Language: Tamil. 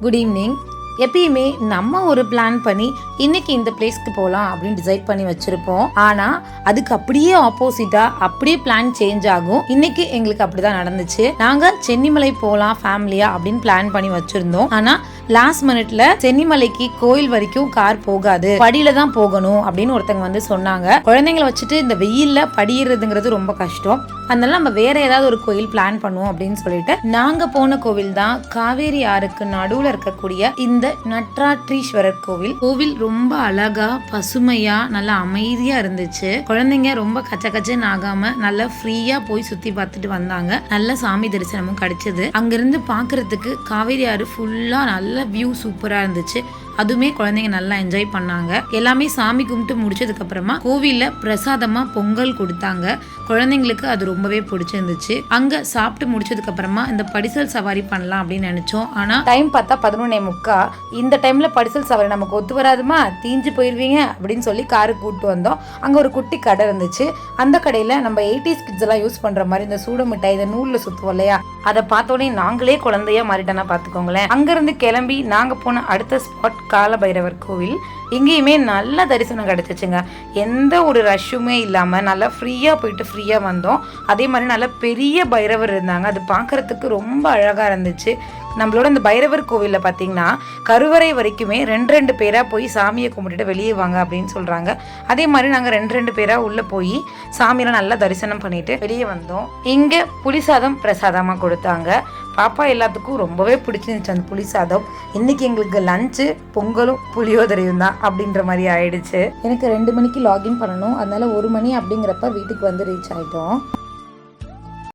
Good evening. எப்பயுமே நம்ம ஒரு பிளான் பண்ணி இன்னைக்கு இந்த பிளேஸ்க்கு போகலாம் அப்படின்னு டிசைட் பண்ணி வச்சிருப்போம். ஆனா அதுக்கு அப்படியே ஆப்போசிட்டா அப்படியே பிளான் சேஞ்ச் ஆகும். இன்னைக்கு எங்களுக்கு அப்படிதான் நடந்துச்சு. நாங்க சென்னிமலை போகலாம் ஃபேமிலியா அப்படின்னு பிளான் பண்ணி வச்சிருந்தோம். ஆனா லாஸ்ட் மினிட்ல சென்னிமலைக்கு கோயில் வரைக்கும் கார் போகாது, படியில தான் போகணும் அப்படின்னு ஒருத்தங்க வந்து சொன்னாங்க. குழந்தைங்களை வச்சுட்டு இந்த வெயில்ல படிக்கிறதுங்கிறது ரொம்ப கஷ்டம். அதனால நம்ம வேற ஏதாவது ஒரு கோயில் பிளான் பண்ணுவோம் அப்படின்னு சொல்லிட்டு நாங்க போன கோவில் தான் காவேரி ஆறுக்கு நடுவுல இருக்கக்கூடிய இந்த நட்ராட்ரீஸ்வரர் கோவில். கோவில் ரொம்ப அழகா பசுமையா நல்லா அமைதியா இருந்துச்சு. குழந்தைங்க ரொம்ப கச்ச கச்சன்னு ஆகாம நல்லா ஃப்ரீயா போய் சுத்தி பார்த்துட்டு வந்தாங்க. நல்ல சாமி தரிசனமும் கிடைச்சது. அங்கிருந்து பாக்குறதுக்கு காவேரி ஆறு ஃபுல்லா நல்ல வியூ சூப்பரா இருந்துச்சு. அதுவுமே குழந்தைங்க நல்லா என்ஜாய் பண்ணாங்க. எல்லாமே சாமி கும்பிட்டு முடிச்சதுக்கு அப்புறமா கோவில்ல பிரசாதமா பொங்கல் கொடுத்தாங்க. குழந்தைங்களுக்கு அது ரொம்பவே பிடிச்சிருந்துச்சு. அங்க சாப்பிட்டு முடிச்சதுக்கு அப்புறமா இந்த படிசல் சவாரி பண்ணலாம் அப்படின்னு நினைச்சோம். ஆனா டைம் பார்த்தா 11:45. இந்த டைம்ல படிசல் சவாரி நமக்கு ஒத்து வராதுமா, தீஞ்சு போயிருவீங்க அப்படின்னு சொல்லி காருக்கு கூப்பிட்டு வந்தோம். அங்க ஒரு குட்டி கடை இருந்துச்சு. அந்த கடையில நம்ம 80s கிட்ஸ் எல்லாம் யூஸ் பண்ற மாதிரி இந்த சூட மிட்டாய், இந்த நூல்ல சுத்துவோம் இல்லையா, அதை பார்த்தோன்னே நாங்களே குழந்தையா மாறிட்டோன்னா பாத்துக்கோங்களேன். அங்கிருந்து கிளம்பி நாங்க போன அடுத்த ஸ்பாட் கால பைரவர் கோவில். இங்கேயுமே நல்ல தரிசனம் கிடைச்சிச்சுங்க. எந்த ஒரு ரஷ்ஷுமே இல்லாம நல்லா ஃப்ரீயா போயிட்டு ஃப்ரீயா வந்தோம். அதே மாதிரி நல்ல பெரிய பைரவர் இருந்தாங்க. அது பார்க்கறதுக்கு ரொம்ப அழகா இருந்துச்சு. நம்மளோட இந்த பைரவர் கோவிலில் பார்த்தீங்கன்னா கருவறை வரைக்குமே 2 பேராக போய் சாமியை கும்பிட்டுட்டு வெளியே வாங்க அப்படின்னு சொல்கிறாங்க. அதே மாதிரி நாங்கள் 2 பேராக உள்ளே போய் சாமியெல்லாம் நல்லா தரிசனம் பண்ணிட்டு வெளியே வந்தோம். இங்கே புளிசாதம் பிரசாதமாக கொடுத்தாங்க. பாப்பா எல்லாத்துக்கும் ரொம்பவே பிடிச்சிருந்துச்சு அந்த புளிசாதம். இன்னைக்கு எங்களுக்கு லஞ்சு பொங்கலும் புளியோதரையும் தான் அப்படின்ற மாதிரி ஆயிடுச்சு. எனக்கு 2 மணிக்கு லாகின் பண்ணணும். அதனால 1 மணி அப்படிங்கிறப்ப வீட்டுக்கு வந்து ரீச் ஆகிட்டோம்.